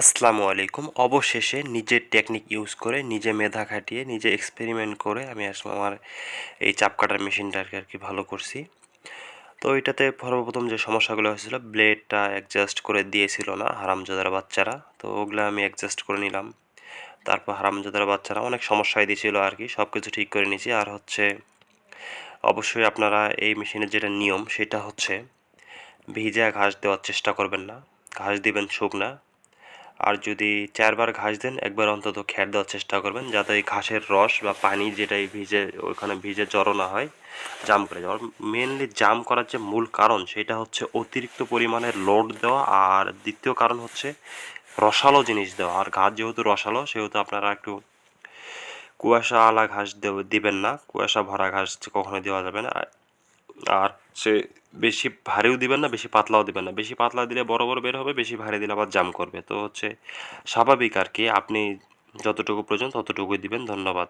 আসসালামু আলাইকুম। অবশেষে নিজের টেকনিক ইউজ করে, নিজে মেধা খাটিয়ে, নিজে এক্সপেরিমেন্ট করে আমি আসলে আমার এই চাপ কাটার মেশিনটাকে আরকি ভালো করছি। তো এটাতে সর্বপ্রথম যে সমস্যাগুলো হয়েছিল, ব্লেডটা অ্যাডজাস্ট করে দিয়েছিল না হারামজাদার বাচ্চারা। তো ওগুলা আমি অ্যাডজাস্ট করে নিলাম। তারপর হারামজাদার বাচ্চারা অনেক সমস্যায় দিছিল আরকি। সবকিছু ঠিক করে নিয়েছি। আর হচ্ছে অবশ্যই আপনারা এই মেশিনের যেটা নিয়ম সেটা হচ্ছে ভিজা ঘাস দেওয়ার চেষ্টা করবেন না। ঘাস দিবেন শুকনা। আর যদি ৪ বার ঘাস দেন, একবার অন্তত খ্যার দেওয়ার চেষ্টা করবেন, যাতে এই ঘাসের রস বা পানি যেটাই ভিজে ওখানে ভিজে জড়ো না হয়, জাম করে যাওয়ার। মেনলি জাম করার যে মূল কারণ সেটা হচ্ছে অতিরিক্ত পরিমাণে লোড দেওয়া, আর দ্বিতীয় কারণ হচ্ছে রসালো জিনিস দেওয়া। আর ঘাস যেহেতু রসালো, সেহেতু আপনারা একটু কুয়াশা আলা ঘাস দিবেন না। কুয়াশা ভরা ঘাস কখনোই দেওয়া যাবে না। আর সে বেশি ভারীও দিবেন না, বেশি পাতলাও দিবেন না। বেশি পাতলা দিলে বড় বড় বের হবে, বেশি ভারী দিলে আবার জাম করবে। তো হচ্ছে স্বাভাবিক আর কি, আপনি যতটুকু প্রয়োজন ততটুকুই দিবেন। ধন্যবাদ।